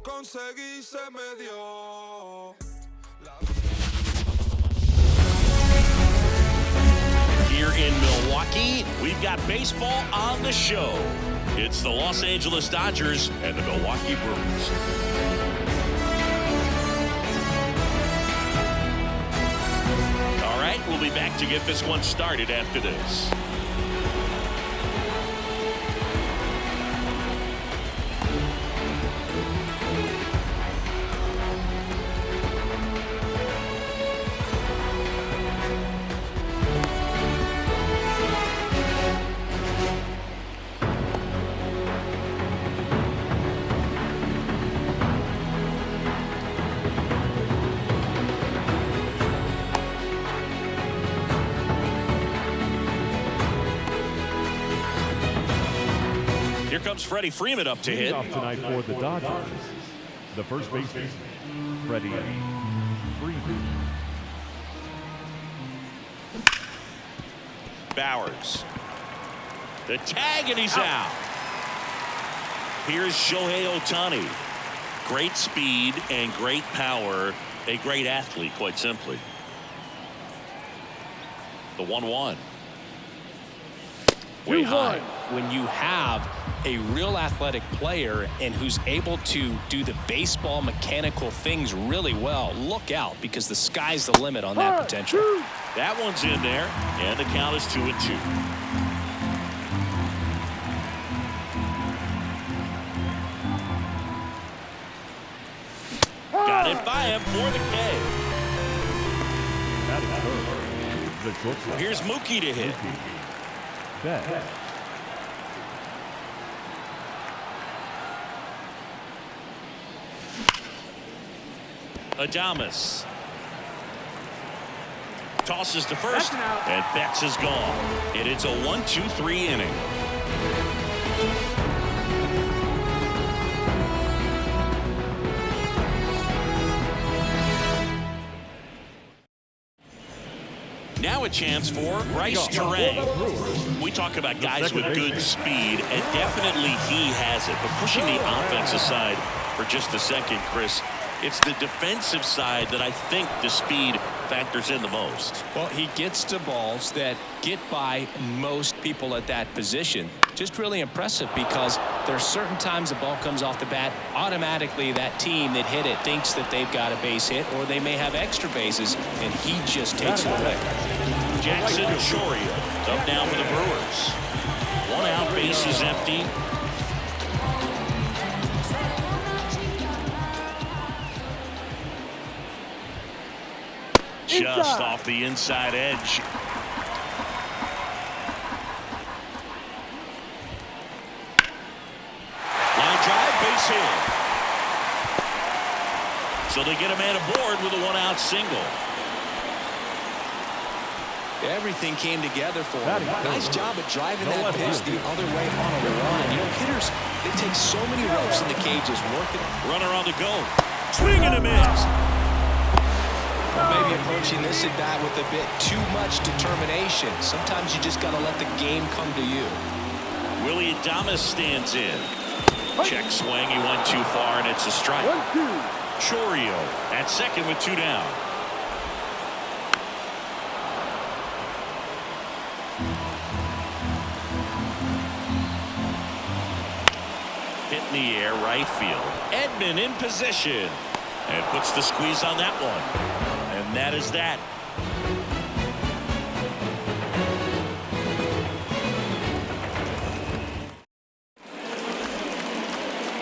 conseguí, se me dio. Here in Milwaukee, we've got baseball on the show. It's the Los Angeles Dodgers and the Milwaukee Brewers. All right, we'll be back to get this one started after this. Here comes Freddie Freeman up to hit. Off tonight for the Dodgers, the first baseman, Freddie Freeman. Bowers. The tag, and he's out. Here's Shohei Ohtani. Great speed and great power. A great athlete, quite simply. The 1-1. Way high. When you have a real athletic player and who's able to do the baseball mechanical things really well, look out, because the sky's the limit on that potential. That one's in there, and the count is 2-2. Got it by him for the K. Here's Mookie to hit. Adames tosses to first, and Betts is gone. And it's a 1-2-3 inning. Now a chance for Bryce Terang. We talk about guys with good speed, and definitely he has it. But pushing the offense aside for just a second, Chris, it's the defensive side that I think the speed factors in the most. Well, he gets to balls that get by most people at that position. Just really impressive, because there are certain times the ball comes off the bat, automatically that team that hit it thinks that they've got a base hit, or they may have extra bases, and he just takes it away. Jackson Choria up now for the Brewers. One out, base is empty. Just off the inside edge. Line drive, base hit. So they get a man aboard with a one-out single. Everything came together for him. Nice job at driving that pitch the other way on a run. You know, hitters, they take so many ropes in the cages working. Runner on the go. Swing and a miss. Maybe approaching this at bat with a bit too much determination. Sometimes you just got to let the game come to you. Willie Adames stands in. Check swing. He went too far, and it's a strike. Chorio at second with two down. Hit in the air, right field. Edman in position. And puts the squeeze on that one. And that is that.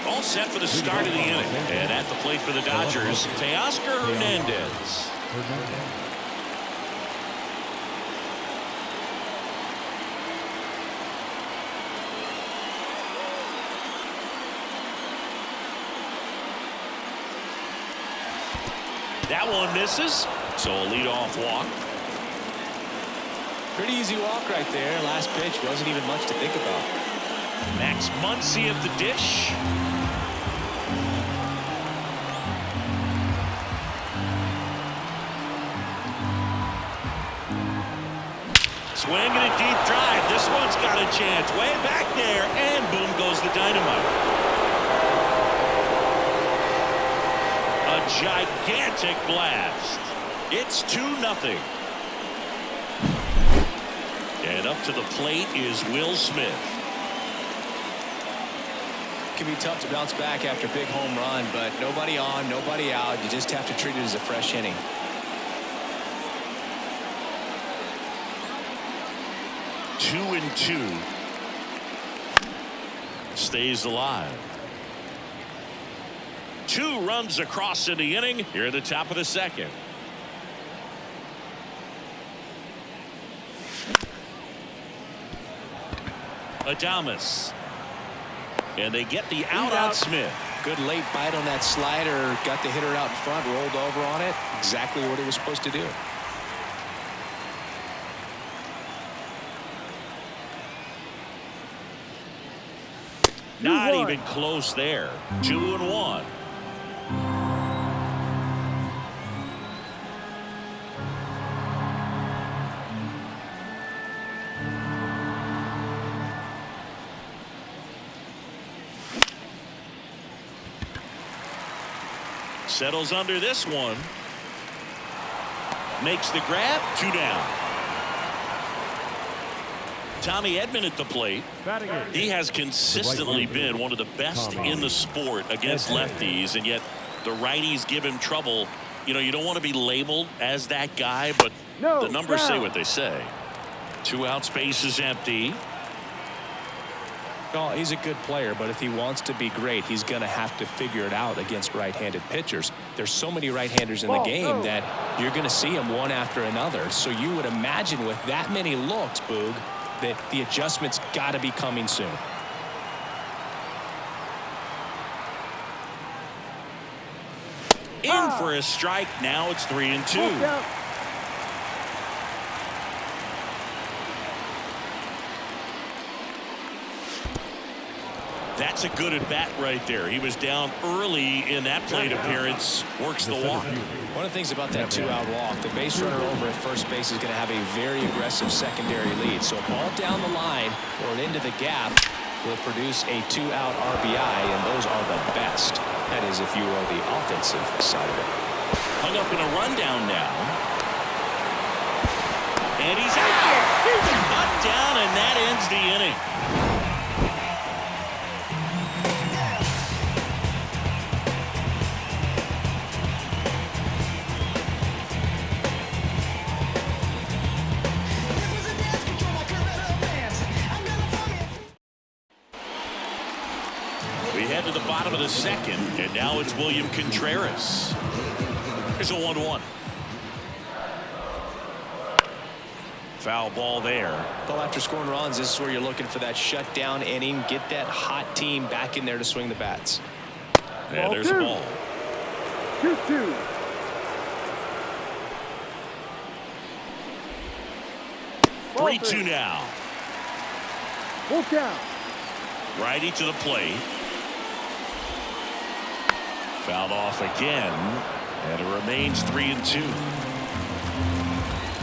All set for the start of the inning. And at the plate for the Dodgers, Teoscar Hernandez. That one misses, so a leadoff walk. Pretty easy walk right there. Last pitch wasn't even much to think about. Max Muncy at the dish. Swing and a deep drive. This one's got a chance. Way back there, and boom goes the dynamite. gigantic blast. It's 2-0. And up to the plate is Will Smith. It can be tough to bounce back after a big home run, but nobody on, nobody out. You just have to treat it as a fresh inning. 2-2. Stays alive. 2 runs across in the inning here at the top of the second. Adames. And they get the out on Smith. Good late bite on that slider. Got the hitter out in front, rolled over on it. Exactly what he was supposed to do. Not even close there. 2-1. Settles under this one. Makes the grab. 2 down. Tommy Edman at the plate. He has consistently been one of the best in the sport against lefties, and yet the righties give him trouble. You know, you don't want to be labeled as that guy, but the numbers say what they say. 2 out, space is empty. Well, he's a good player, but if he wants to be great, he's going to have to figure it out against right-handed pitchers. There's so many right-handers in the game that you're going to see them one after another. So you would imagine with that many looks, Boog, that the adjustment's got to be coming soon. In for a strike. Now it's 3-2. That's a good at bat right there. He was down early in that plate appearance. Works the walk. One of the things about that 2-out walk, the base runner over at first base is going to have a very aggressive secondary lead. So a ball down the line or into the gap will produce a 2-out RBI, and those are the best. That is, if you are the offensive side of it. Hung up in a rundown now. And he's out. Cut down, and that ends the inning. To the bottom of the second, and now it's William Contreras. Here's a 1-1. Foul ball there. Well, after scoring runs, this is where you're looking for that shutdown inning. Get that hot team back in there to swing the bats. And there's the ball. 2-2. 3-2 now. Full count. Righty to the plate. Fouled off again, and it remains 3-2.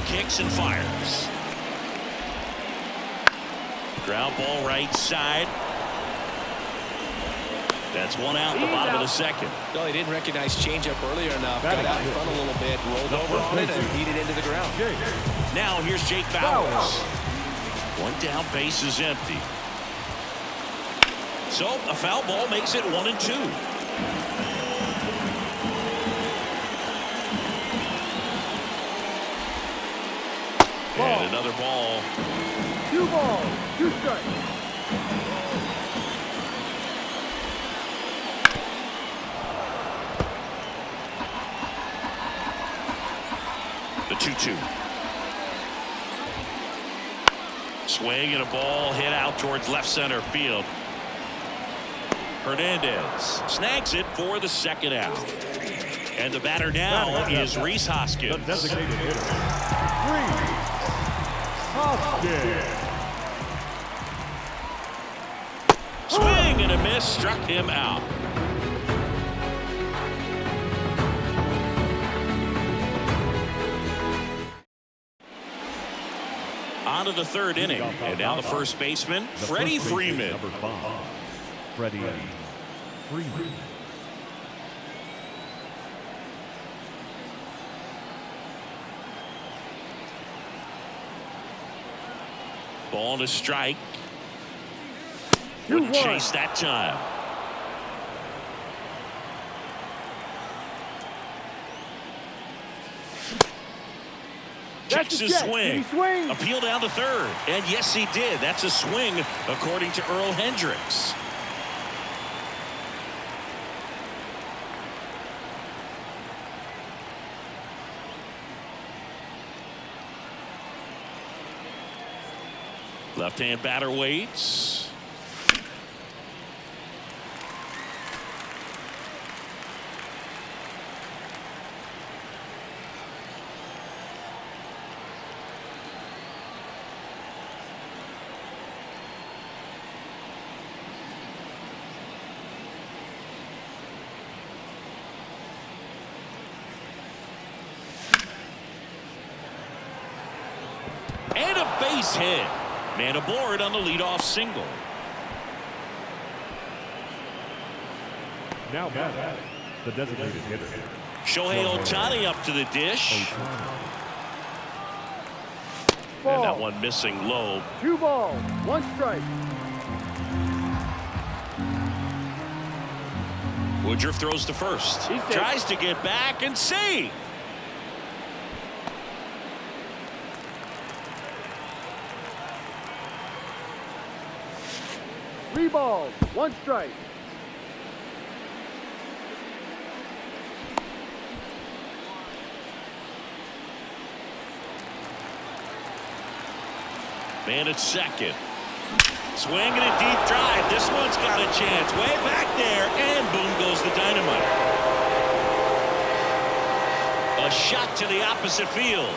Kicks and fires. Ground ball right side. That's 1 out in the bottom of the second. No, he didn't recognize changeup earlier enough. Got out in front a little bit, rolled over on it, and beat it into the ground. Now here's Jake Bowers. 1 down, base is empty. So a foul ball makes it 1-2. And another ball. 2 balls, 2 strikes. The 2-2. Swing and a ball hit out towards left center field. Hernandez snags it for the 2nd out. And the batter now is Rhys Hoskins. The designated hitter, Rhys Hoskins. Swing and a miss, struck him out. On to the 3rd inning, and now the first baseman, Freddie Freeman. Number 5, Freddie Freeman. Ball and a strike. 2-1. Wouldn't chase that time. That's Checks a his check. swing. Did he swing? Appeal down to third. And yes, he did. That's a swing, according to Earl Hendricks. Left-hand batter waits. And a base hit. Man aboard on the leadoff single. Now batting, the designated hitter. Shohei Ohtani up to the dish. And Ball. that one missing low. 2 balls, 1 strike. Woodruff throws to first. He's safe. Tries to get back and save. 3 balls, 1 strike. Man at second. Swinging a deep drive. This one's got a chance. Way back there. And boom goes the dynamite. A shot to the opposite field.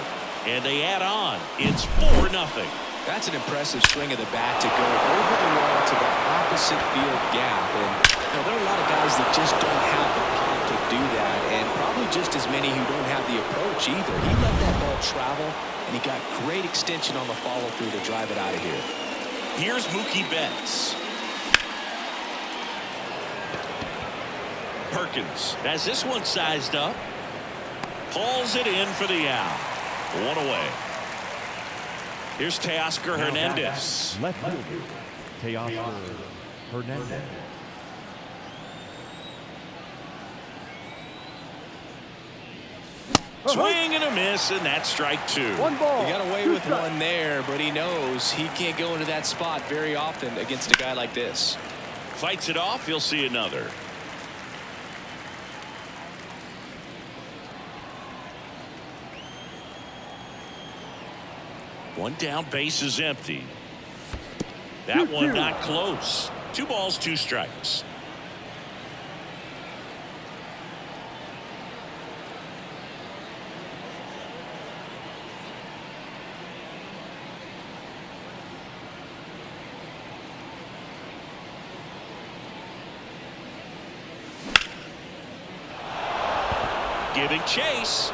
And they add on. It's 4-0. That's an impressive swing of the bat to go over the wall to the opposite field gap. And there are a lot of guys that just don't have the pop to do that, and probably just as many who don't have the approach either. He let that ball travel, and he got great extension on the follow-through to drive it out of here. Here's Mookie Betts. Perkins has this one sized up. Pulls it in for the out. 1 away. Here's Teoscar Hernandez. Left fielder, Teoscar Hernandez. Swing and a miss, and that's strike 2. 1 ball. He got away 2 with strikes. one there, but he knows he can't go into that spot very often against a guy like this. Fights it off. He'll see another. One down, base is empty. That one not close. 2 balls, 2 strikes. Giving chase.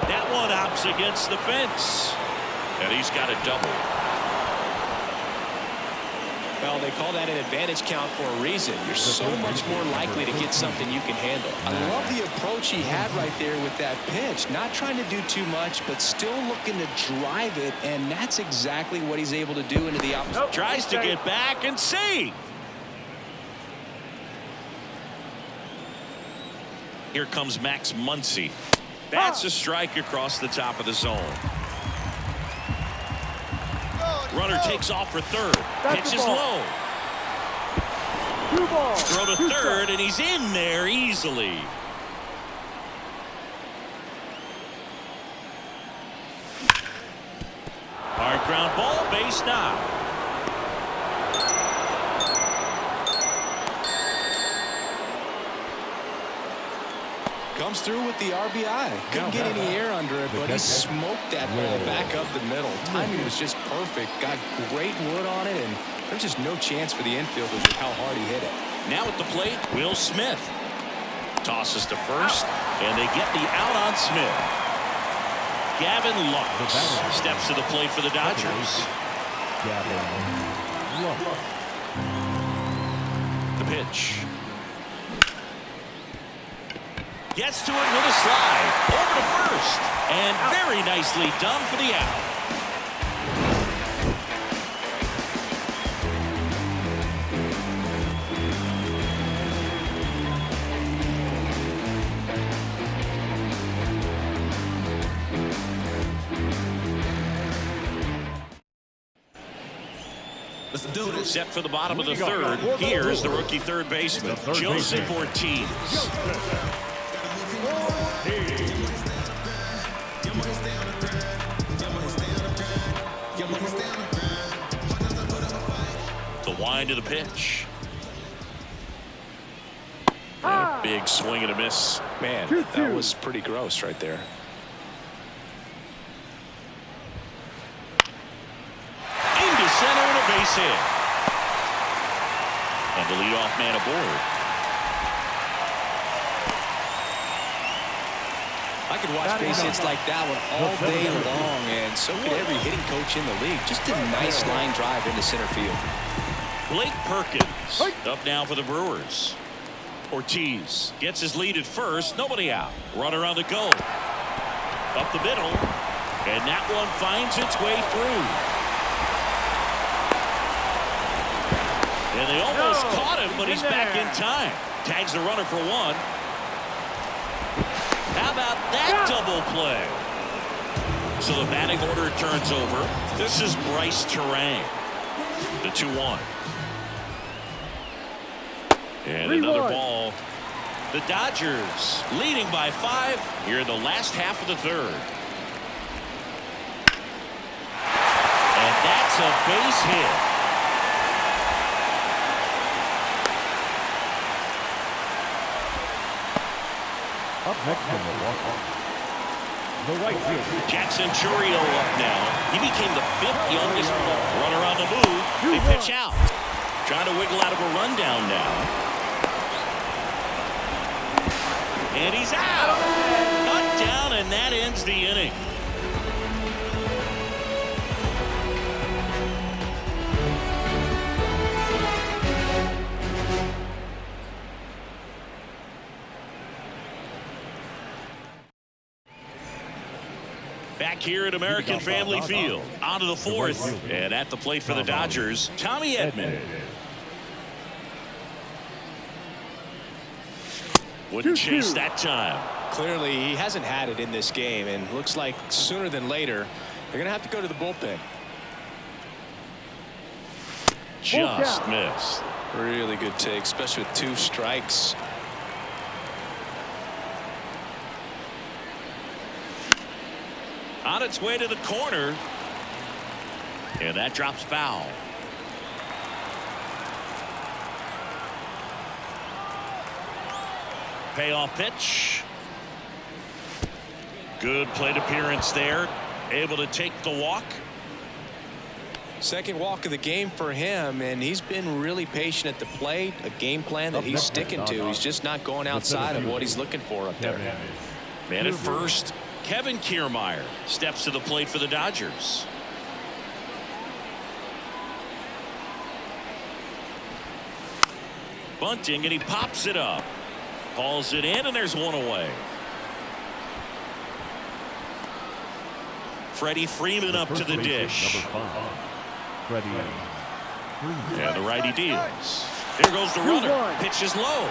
That one hops against the fence. And he's got a double. Well, they call that an advantage count for a reason. You're so much more likely to get something you can handle. I love the approach he had right there with that pitch. Not trying to do too much, but still looking to drive it, and that's exactly what he's able to do into the opposite. Tries to get back and save. Here comes Max Muncy. That's a strike across the top of the zone. Runner takes off for third. Pitch is low. 2 balls. Throw to 2 third, strikes. and he's in there easily. Hard ground ball, base knock. Comes through with the RBI. Couldn't get any air under it, but he smoked that ball back up the middle. Timing was just perfect. Got great wood on it, and there's just no chance for the infielders with how hard he hit it. Now at the plate, Will Smith. Tosses to first, and they get the out on Smith. Gavin Lux steps to the plate for the Dodgers. The pitch. Gets to it with a slide. Over to first. And very nicely done for the out. Let's do this. Set for the bottom of the third. Here's the rookie third baseman, Joseph Ortiz. The wind of the pitch. And a big swing and a miss. Man, that was pretty gross right there. Into center and a base hit. And the leadoff man aboard. I could watch base hits like that one all day long, and so could every hitting coach in the league. Just a nice line drive into center field. Blake Perkins up now for the Brewers. Ortiz gets his lead at first. Nobody out. Runner on the go. Up the middle. And that one finds its way through. And they almost caught him, but he's back in time. Tags the runner for one. How about that double play? So the batting order turns over. This is Bryce Terang. The 2-1. And another ball. The Dodgers leading by 5 here in the last half of the third. And that's a base hit. Up next from Milwaukee, the right fielder, Jackson Chourio up now. He became the 5th youngest runner on the move. They pitch out. Trying to wiggle out of a rundown now. And he's out. Cut down, and that ends the inning. Back here at American Family Field. On to the 4th. And at the plate for the Dodgers, Tommy Edman. Wouldn't chase that time. Clearly, he hasn't had it in this game, and looks like sooner than later, they're going to have to go to the bullpen. Just missed. Really good take, especially with 2 strikes. On its way to the corner. And that drops foul. Payoff pitch. Good plate appearance there. Able to take the walk. Second walk of the game for him, and he's been really patient at the plate. A game plan that he's sticking to. He's just not going outside of what he's looking for up there. Man at first, Kevin Kiermaier steps to the plate for the Dodgers. Bunting, and he pops it up. Hauls it in, and there's one away. Freddie Freeman up to the dish. number 5, Freddie Freeman. And the righty deals. Here goes the runner. Pitch is low.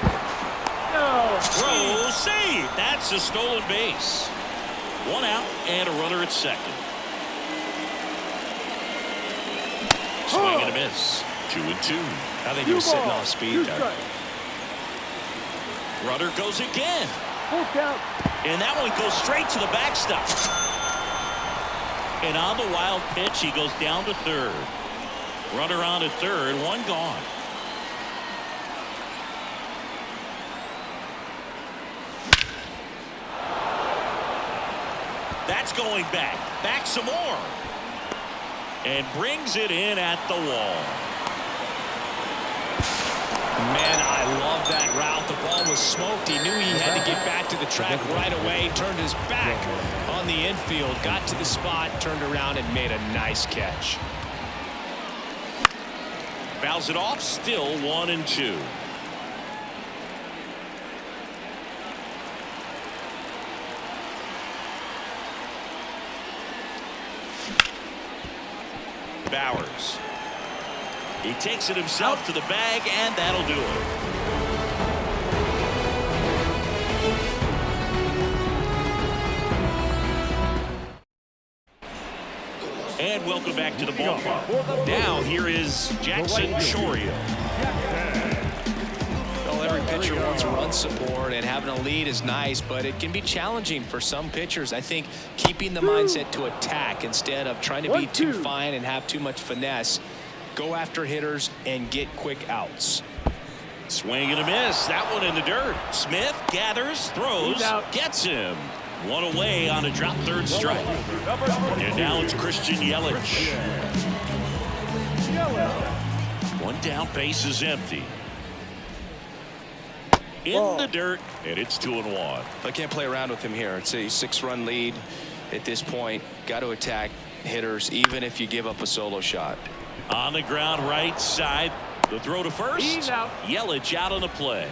Throw, save. That's a stolen base. 1 out and a runner at second. Swing and a miss. 2-2. I think he was sitting off speed there. Runner goes again. Full count. And that one goes straight to the backstop. And on the wild pitch, he goes down to third. Runner on at third, 1 gone. That's going back. Back some more. And brings it in at the wall. Man, I love that route. The ball was smoked. He knew he had to get back to the track right away. Turned his back on the infield. Got to the spot, turned around, and made a nice catch. Fouls it off. Still 1-2. Bowers. He takes it himself to the bag, and that'll do it. And welcome back to the ballpark. Now here is Jackson Chorio. Well, every pitcher wants run support, and having a lead is nice, but it can be challenging for some pitchers. I think keeping the mindset to attack instead of trying to be too fine and have too much finesse. Go after hitters and get quick outs. Swing and a miss. That one in the dirt. Smith gathers, throws, gets him. One away on a drop third strike. And now it's Christian Yelich. One down, base is empty. In the dirt, and it's 2-1. I can't play around with him here. It's a 6-run lead at this point. Got to attack hitters, even if you give up a solo shot. On the ground, right side. The throw to first. Yelich out on the play.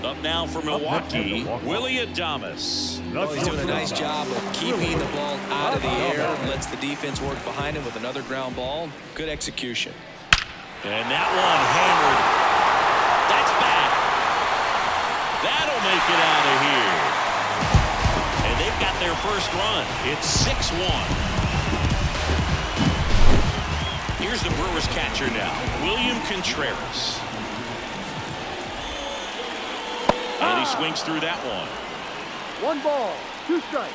Up now for Milwaukee, Willie Adames. Well, he's doing a nice job of keeping the ball out of the air. Lets the defense work behind him with another ground ball. Good execution. And that one hammered. That's back. That'll make it out of here. And they've got their first run. It's 6-1. Here's the Brewers catcher now, William Contreras. And he swings through that one. 1 ball, 2 strikes.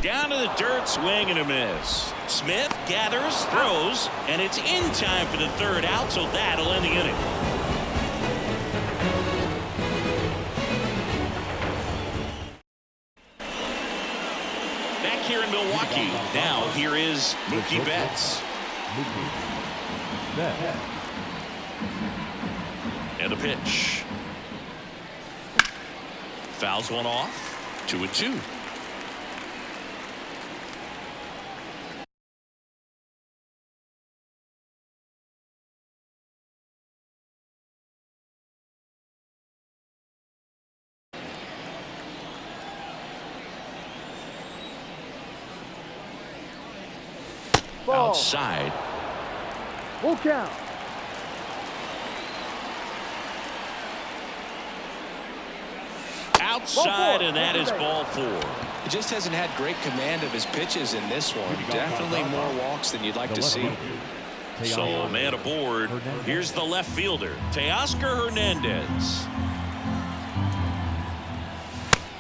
Down to the dirt, swing and a miss. Smith gathers, throws, and it's in time for the third out, so that'll end the inning. Back here in Milwaukee, now here is Mookie Betts. And a pitch. Fouls one off. 2-2. Ball. Outside. Full count. Outside, and that is ball 4. He just hasn't had great command of his pitches in this one. Definitely more walks than you'd like to see. So a man aboard. Here's the left fielder, Teoscar Hernandez.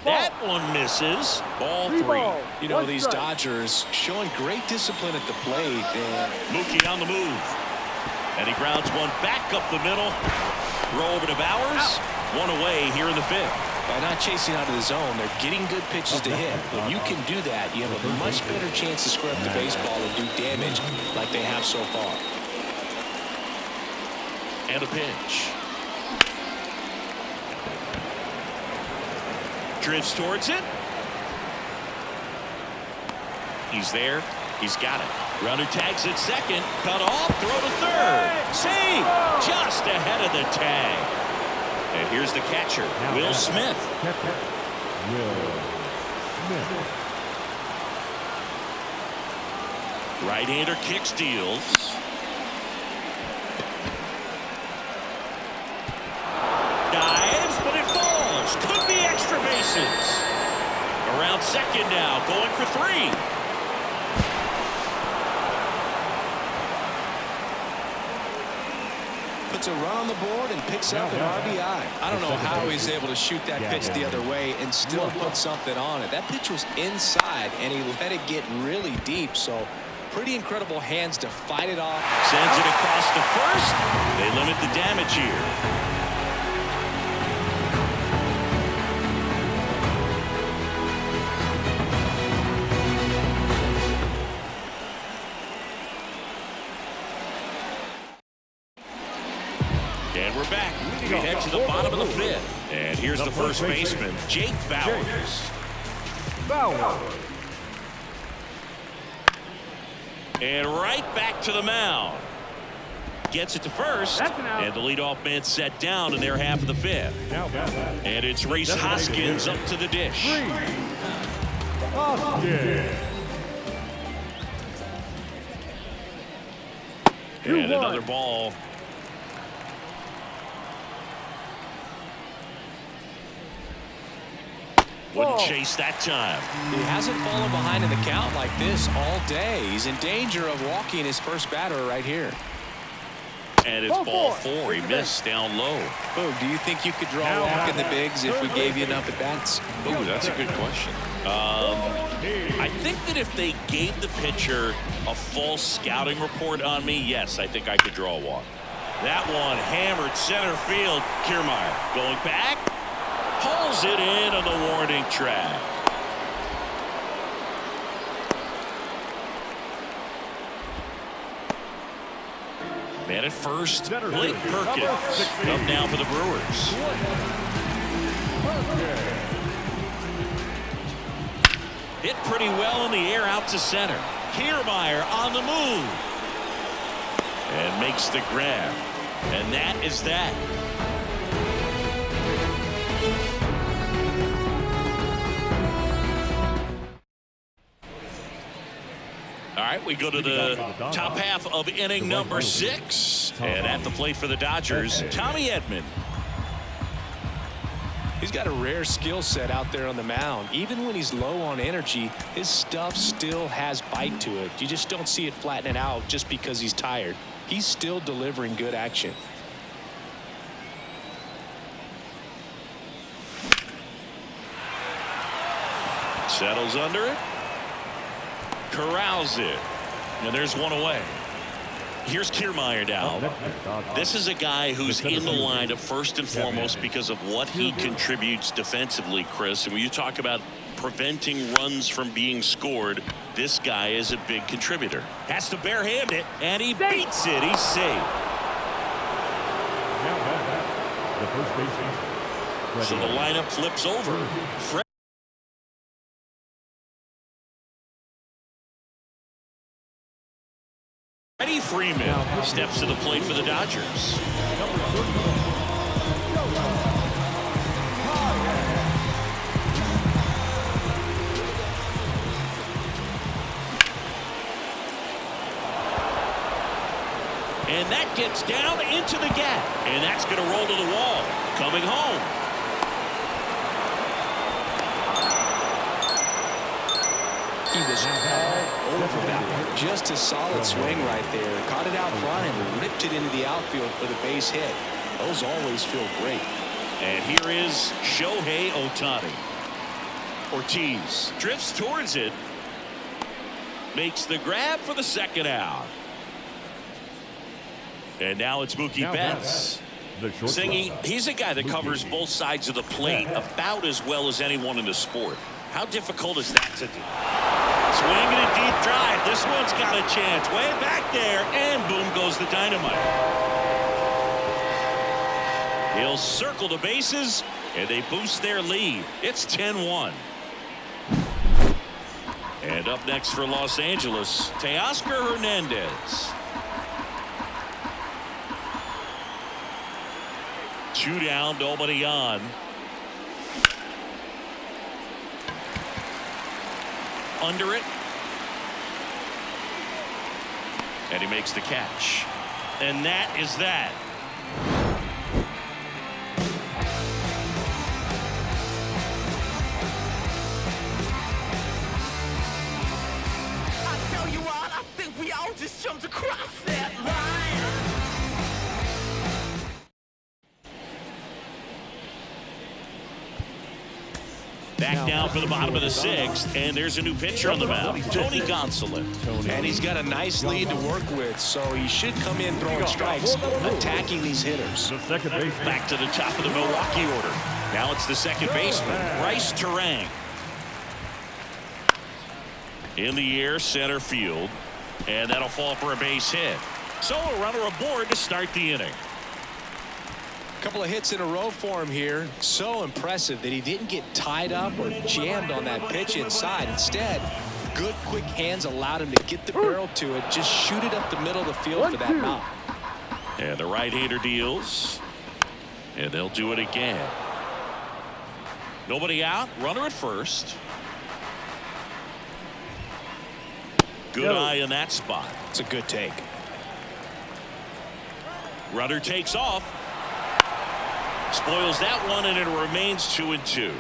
That one misses. Ball 3. You know, these Dodgers showing great discipline at the plate. And Mookie on the move. And he grounds one back up the middle. Throw over to Bowers. One away here in the 5th. By not chasing out of the zone, they're getting good pitches to hit. When you can do that, you have a much better chance to square up the baseball and do damage like they have so far. And a pitch. Drifts towards it. He's there. He's got it. Runner tags at second. Cut off. Throw to third. Save. Just ahead of the tag. And here's the catcher, Will Smith. Right-hander kick steals. Dives, but it falls. Could be extra bases. Around second now, going for 3. Puts a run on the board and picks up an RBI. I don't know how he's able to shoot that pitch the other way and still put something on it. That pitch was inside, and he let it get really deep. So pretty incredible hands to fight it off. Sends it across to first. They limit the damage here. And we're back. We head to the bottom of the 5th. And here's the first baseman, Jake Bowers. And right back to the mound. Gets it to first. And the leadoff man set down in their half of the 5th. And it's Rhys Hoskins up to the dish. And another ball. Wouldn't chase that time. He hasn't fallen behind in the count like this all day. He's in danger of walking his first batter right here. And it's ball 4. He missed down low. Boom, do you think you could draw a walk in the bigs if we gave you enough at-bats? Ooh, that's a good question. I think that if they gave the pitcher a full scouting report on me, yes, I think I could draw a walk. That one hammered center field. Kiermaier going back. Pulls it in on the warning track. Man at first, Blake Perkins up now for the Brewers. Hit pretty well in the air out to center. Kiermaier on the move. And makes the grab. And that is that. All right, we go to the top half of inning number 6. And at the plate for the Dodgers, Tommy Edman. He's got a rare skill set out there on the mound. Even when he's low on energy, his stuff still has bite to it. You just don't see it flattening out just because he's tired. He's still delivering good action. Settles under it. Corrals it. And there's one away. Here's Kiermaier now. This is a guy who's in the lineup first and foremost because of what he contributes defensively, Chris. And when you talk about preventing runs from being scored, this guy is a big contributor. Has to barehand it, and he beats it. He's safe. The first baseman. So the lineup flips over. Freddie Freeman steps to the plate for the Dodgers. And that gets down into the gap. And that's going to roll to the wall. Coming home. He was all over that one. Just a solid swing right there. Caught it out front and ripped it into the outfield for the base hit. Those always feel great. And here is Shohei Ohtani. Ortiz drifts towards it. Makes the grab for the second out. And now it's Mookie Betts. Singing, he's a guy that covers both sides of the plate about as well as anyone in the sport. How difficult is that to do? Swinging a deep drive. This one's got a chance. Way back there. And boom goes the dynamite. He'll circle the bases. And they boost their lead. It's 10-1. And up next for Los Angeles, Teoscar Hernandez. 2 down, nobody on. Under it. And he makes the catch. And that is that. I tell you what, I think we all just jumped across that line. Back down for the bottom of the 6th, and there's a new pitcher on the mound, Tony Gonsolin. And he's got a nice lead to work with, so he should come in throwing strikes, attacking these hitters. The second baseman. Back to the top of the Milwaukee order. Now it's the second baseman, Bryce Terang. In the air, center field, and that'll fall for a base hit. So a runner aboard to start the inning. Couple of hits in a row for him here. So impressive that he didn't get tied up or jammed on that pitch inside. Instead, good quick hands allowed him to get the barrel to it, just shoot it up the middle of the field for that knock. And the right-hander deals, and they'll do it again. Nobody out, runner at first. Good eye in that spot. It's a good take. Runner takes off. Spoils that one, and it remains 2-2.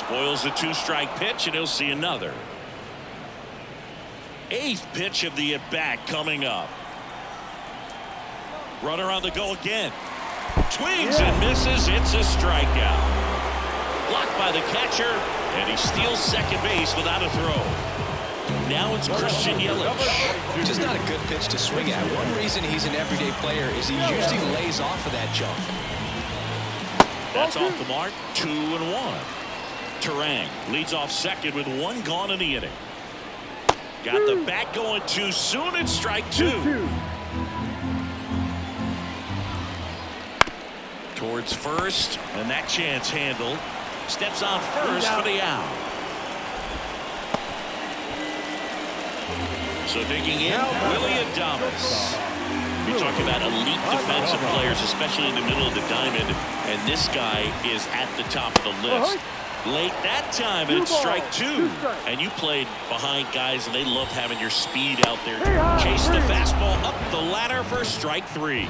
Spoils the 2-strike pitch, and he'll see another. 8th pitch of the at-bat coming up. Runner on the go again. Swings and misses. It's a strikeout. Blocked by the catcher, and he steals second base without a throw. Now it's Christian Yelich. Just not a good pitch to swing at. One reason he's an everyday player is he usually lays off of that jump. That's off the mark. 2-1. Turang leads off second with 1 gone in the inning. Got the bat going too soon. It's strike 2. Towards first, and that chance handled. Steps on first for the out. So digging in, Willie Adames. We talk about elite defensive players, especially in the middle of the diamond, and this guy is at the top of the list. Late that time, and it's strike 2. And you played behind guys, and they love having your speed out there. Chase the fastball up the ladder for strike 3.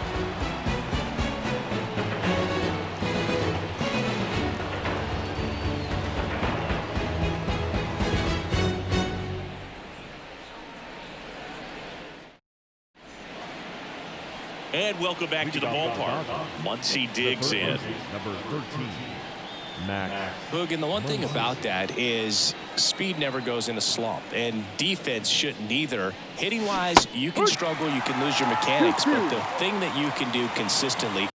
And welcome back to the ballpark. Muncy digs in. Number 13, Max. Boog, and the one thing about that is speed never goes in a slump, and defense shouldn't either. Hitting-wise, you can struggle, you can lose your mechanics, but the thing that you can do consistently